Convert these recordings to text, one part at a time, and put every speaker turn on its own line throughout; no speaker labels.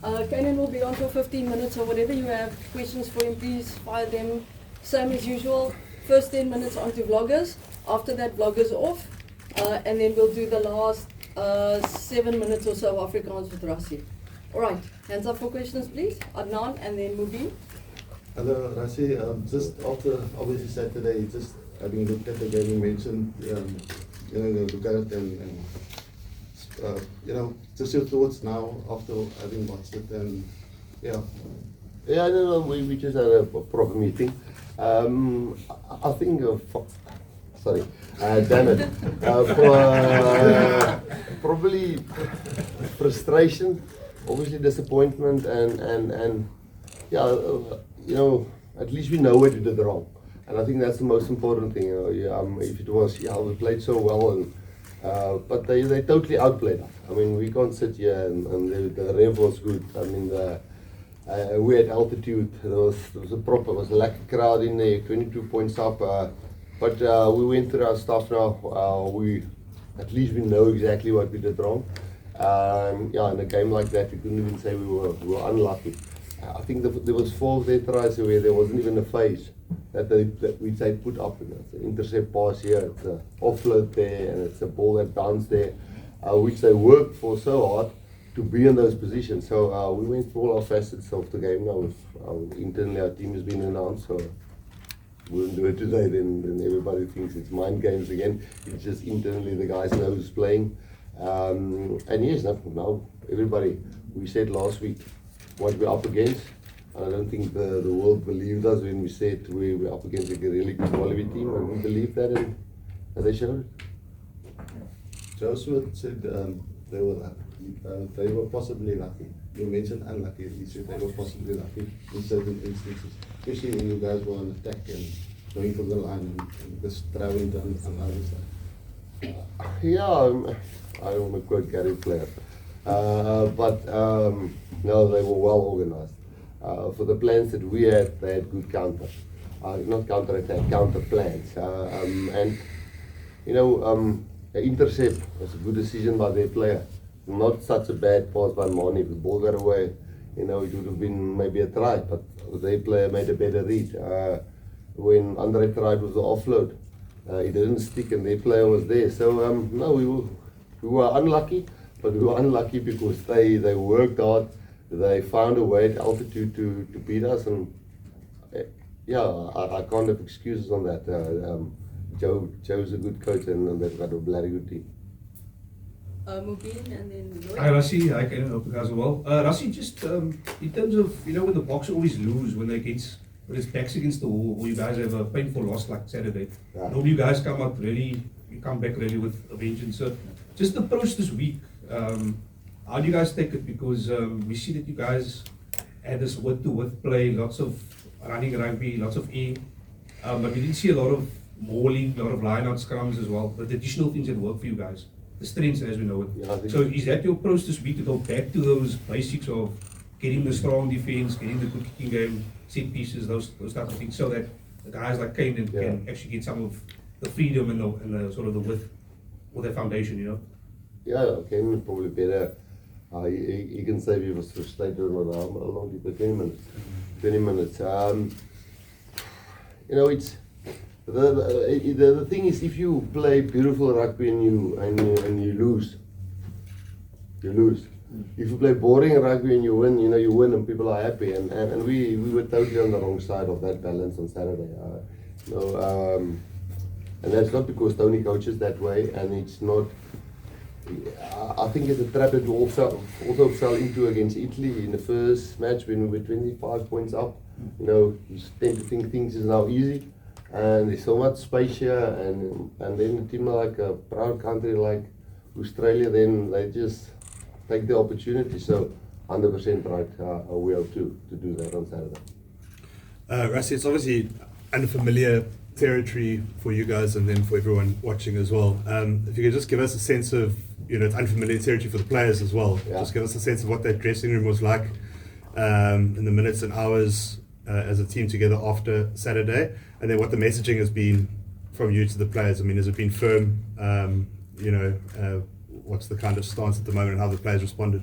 Kanan will be on for 15 minutes, or whatever you have questions for him, please fire them. Same as usual, first 10 minutes onto vloggers, after that vloggers off, and then we'll do the last 7 minutes or so Afrikaans with Rassie. Alright, hands up for questions please, Adnan and then Mubin.
Hello Rassie, just after obviously Saturday, just having looked at the game, you mentioned, look at it and just your thoughts now after having watched it and yeah.
Yeah, no, we just had a proper meeting. I think, sorry, damn it. Probably frustration, obviously disappointment, and yeah, at least we know what we did wrong. And I think that's the most important thing. If it was, we played so well, and but they totally outplayed us. I mean, we can't sit here and the rev was good. I mean, we had altitude. There was a lack of crowd in there. 22 points up. But we went through our stuff now. At least we know exactly what we did wrong. Yeah, in a game like that, we couldn't even say we were unlucky. I think there was 4 dead tries where there wasn't even a phase that we say put up. It's an intercept pass here, it's an offload there, and it's a ball that bounced there, which they worked for so hard to be in those positions. So we went through all our facets of the game now. Internally, our team has been announced, so we wouldn't do it today, then everybody thinks it's mind games again. It's just internally the guys know who's playing. And yes, now everybody, we said last week what we're up against. I don't think the world believed us when we said we were up against a really good quality team, and we believed that, and they showed it.
Joshua said they were possibly lucky. You mentioned unlucky. He said they were possibly lucky in certain instances, especially when you guys were on attack and going for the line and just traveling to another side.
Yeah, I don't want to quote Gary Player, but no, they were well organized. For the plans that we had, they had good counter, not counter attack, counter plans. And the intercept was a good decision by their player. Not such a bad pass by Mani. If the ball got away, it would have been maybe a try, but their player made a better read. When Andre tried with the offload, it didn't stick and their player was there. So no, we were unlucky, but we were unlucky because they worked hard. They found a way at altitude to beat us, and yeah, I can't have excuses on that. Joe's a good coach, and they've got a bloody good team.
Mubin and then Lloyd.
Hi Rassie, I can help you guys as well. Rassie, just in terms of, when the Boks always lose when it's backs against the wall, or you guys have a painful loss like Saturday.
Yeah.
Normally you guys come back really with a vengeance. So just the approach this week, how do you guys take it? Because we see that you guys had this width-to-width play, lots of running rugby, lots of air, but we didn't see a lot of mauling, a lot of line-out scrums as well, but the additional things that work for you guys, the strengths as we know it.
Yeah,
so is that your approach this week, to go back to those basics of getting the strong defense, getting the good kicking game, set pieces, those type of things, so that the guys like Kanan can actually get some of the freedom and the sort of the width with their foundation,
Yeah, Kanan probably better. He can say he was frustrated on how long did it 20 minutes. 20 minutes. It's the thing is, if you play beautiful rugby and you lose, you lose. If you play boring rugby and you win, you win and people are happy. And we were totally on the wrong side of that balance on Saturday. And that's not because Tony coaches that way, and it's not. I think it's a trap that we also fell into against Italy in the first match when we were 25 points up. You tend to think things is now easy, and there's so much space here, and then a team like a proud country like Australia, then they just take the opportunity. So 100% right, we have to do that on Saturday.
Rassie, it's obviously unfamiliar territory for you guys and then for everyone watching as well. If you could just give us a sense of, it's unfamiliar territory for the players as well.
Yeah.
Just give us a sense of what that dressing room was like in the minutes and hours as a team together after Saturday, and then what the messaging has been from you to the players. I mean, has it been firm? What's the kind of stance at the moment and how the players responded?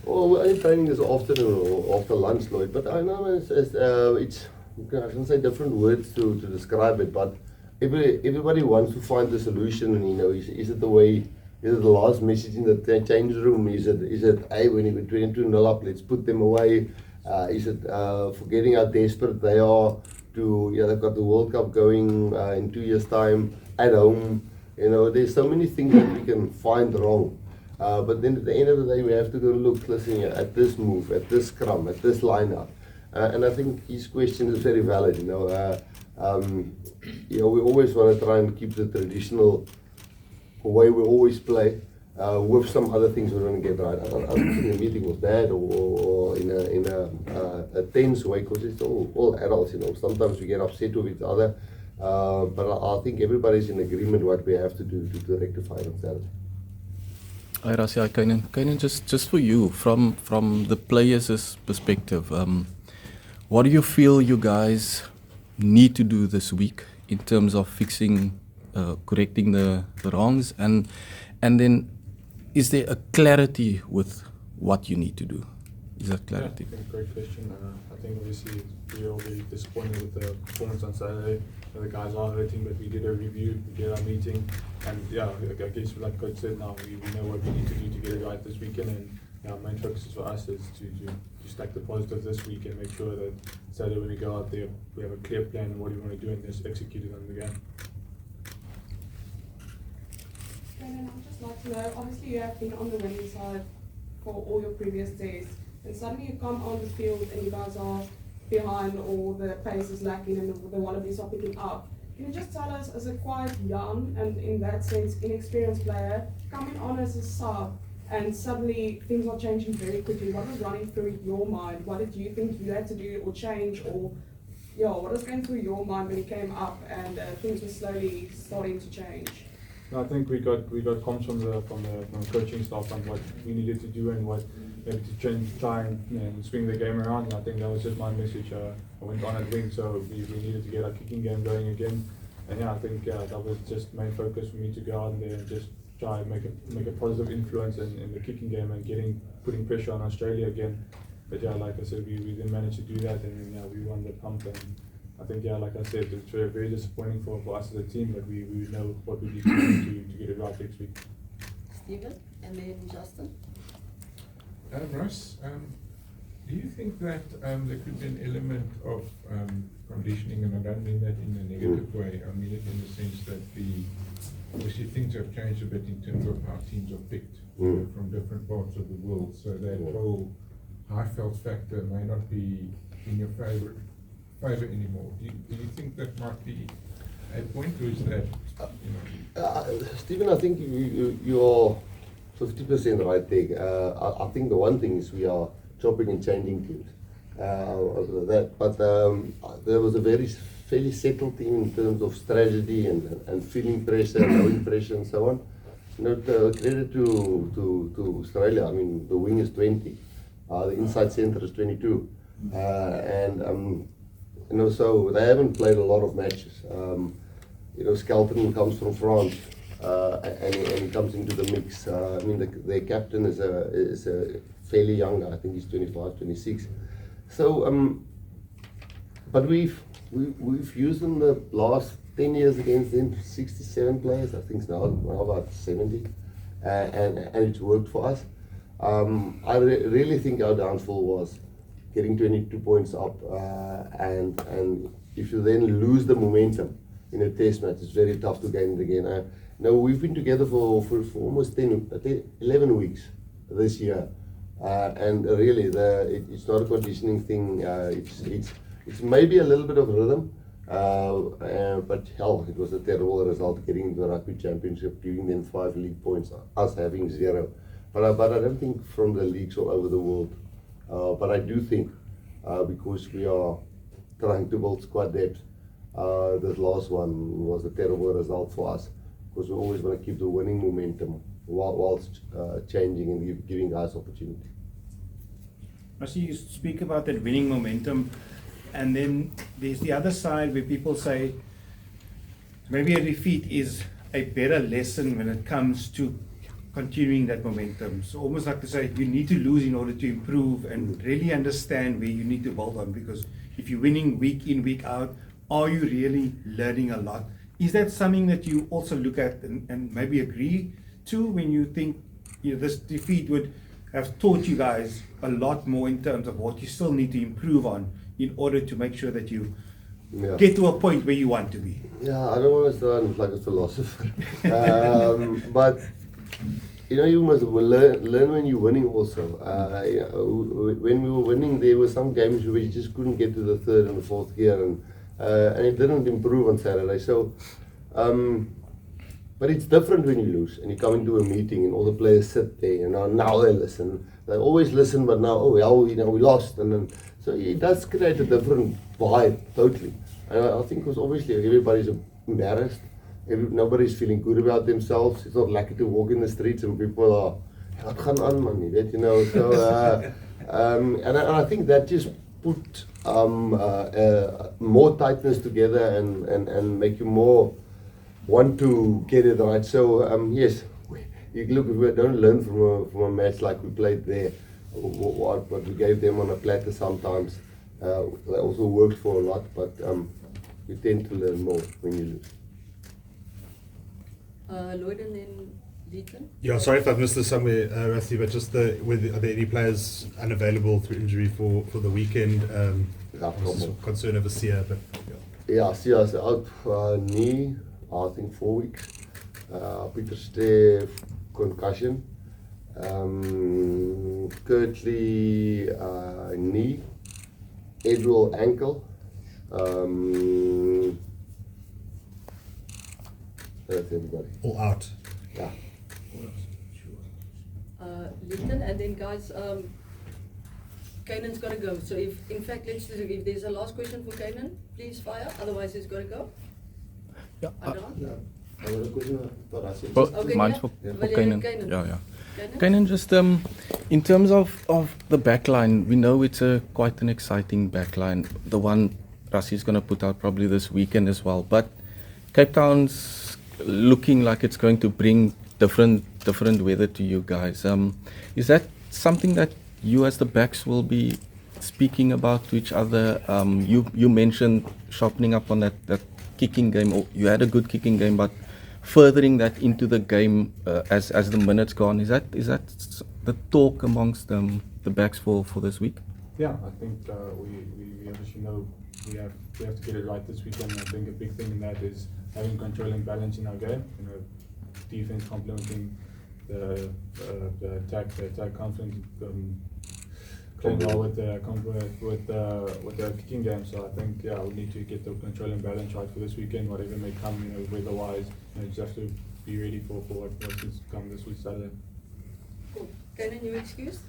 Well, we're only training this afternoon or after lunch, Lloyd, but I know it's I can say different words to describe it, but everybody wants to find the solution, and is it the way, is it the last message in the change room, is it hey, when you 22-0 up, let's put them away, is it forgetting how desperate they are to, they've got the World Cup going in 2 years' time at home, there's so many things that we can find wrong. But then at the end of the day, we have to go look, listen at this move, at this scrum, at this lineup. And I think his question is very valid. We always want to try and keep the traditional way we always play with some other things we're going to get right. I don't think the meeting was bad or in a tense way, because it's all adults. Sometimes we get upset with each other. But I think everybody's in agreement what we have to do to rectify it on Saturday.
Hi Rassie, Kainan, just for you, from the players' perspective, what do you feel you guys need to do this week in terms of fixing, correcting the wrongs, and then is there a clarity with what you need to do? Is that clarity?
Yeah, great question. I think obviously we're all very disappointed with the performance on Saturday. The guys are hurting, but we did a review, we did our meeting, and I guess like Coach said, now we know what we need to do to get it right this weekend, and our main focus for us is to stack the positives this week and make sure that Saturday when we go out there, we have a clear plan of what we want to do and just execute it on the game.
Brandon, I'd just like to know, obviously you have been on the winning side for all your previous days, and suddenly you come on the field and you guys are behind, or the pace is lacking and the Wallabies are picking up. Can you just tell us, as a quite young and in that sense inexperienced player, coming on as a sub and suddenly things are changing very quickly, what was running through your mind? What did you think you had to do or change, or what was going through your mind when you came up and things were slowly starting to change?
No, I think we got comms from the coaching staff on what we needed to do and what maybe to try and swing the game around. And I think that was just my message. I went on at wing, so we needed to get our kicking game going again. And I think that was just main focus for me to go out there and just try and make a positive influence in the kicking game and putting pressure on Australia again. But like I said, we didn't manage to do that, and then we won the pump. And I think like I said, it's very disappointing for us as a team, but we know what we need to do to get it right next week.
Stephen, and then Justin.
Russ, do you think that there could be an element of conditioning, and I don't mean that in a negative way, I mean it in the sense that obviously things have changed a bit in terms of how teams are picked from different parts of the world, so that whole high-felt factor may not be in your favour anymore. Do you think that might be a point, or is that,
Stephen, I think you're 50% right there. I think the one thing is we are chopping and changing teams. But there was a fairly settled team in terms of strategy and feeling pressure, knowing pressure, and so on. Credit to Australia. I mean, the wing is 20, the inside centre is 22, so they haven't played a lot of matches. Skelton comes from France, and he comes into the mix. I mean, their captain is a fairly young guy. I think he's 25, 26. So, but we've used them the last 10 years against them, 67 players. I think now about 70, and it's worked for us. I really think our downfall was getting 22 points up, and if you then lose the momentum in a test match, it's very tough to gain it again. We've been together for almost 11 weeks this year, and really it's not a conditioning thing. It's maybe a little bit of rhythm, but hell, it was a terrible result getting into the rugby championship, giving them 5 league points, us having 0. But I don't think from the leagues all over the world. But I do think, because we are trying to build squad depth, this last one was a terrible result for us, because we always want to keep the winning momentum whilst changing and giving guys opportunity.
Rassie, you speak about that winning momentum, and then there's the other side where people say maybe a defeat is a better lesson when it comes to continuing that momentum. So almost like to say you need to lose in order to improve and really understand where you need to build on, because if you're winning week in, week out, are you really learning a lot? Is that something that you also look at and maybe agree to when you think, you know, this defeat would have taught you guys a lot more in terms of what you still need to improve on in order to make sure that you get to a point where you want to be?
Yeah, I don't want to sound like a philosopher, but you know, you must learn when you're winning also. You know, when we were winning, there were some games where we just couldn't get to the third and the fourth gear, and it didn't improve on Saturday. So, but it's different when you lose and you come into a meeting and all the players sit there, you know, now they listen. They always listen, but now, oh well, you know, we lost, and then so it does create a different vibe totally. And I think because obviously everybody's embarrassed. Nobody's feeling good about themselves. It's not lucky to walk in the streets and people are, wat gaan aan man, you know. So, and I think that just put more tightness together and make you more want to get it right. So yes, you look, if we don't learn from a match like we played there, what we gave them on a platter sometimes, that also worked for a lot, but you tend to learn more when you lose.
Lloyd and then Deaton.
Yeah, sorry if I've missed this somewhere, Rassie, but just are there any players unavailable through injury for the weekend? Concern over Sia, but
yeah, Sia's out knee, I think 4 weeks. Peter Steff, concussion. Kirtley, knee. Edwell, ankle. That's everybody.
all out.
Yeah.
Deaton, and then guys, Kanan's got to go. So if there's a last question for Kanan, please fire. Otherwise, he's got to go.
Yeah.
Adrian?
I have a question for Rassie.
Okay,
Mine's
yeah.
for
Well,
Kanan.
Kanan.
Yeah.
Kanan?
Kanan, just in terms of the backline, we know it's quite an exciting backline. The one Rassie is going to put out probably this weekend as well. But Cape Town's looking like it's going to bring different weather to you guys. Is that something that you as the backs will be speaking about to each other? You mentioned sharpening up on that kicking game. Or you had a good kicking game, but furthering that into the game as the minutes go on. Is that the talk amongst the backs for this week?
Yeah, I think we obviously know we have to get it right this weekend. I think a big thing in that is having control and balance in our game. You know, defense complementing the attack confidence, playing well with the kicking game. So I think we need to get the control and balance right for this weekend, whatever may come. You know, weather-wise, just have to be ready for what's come this week Saturday.
Cool. Kanan, you excused?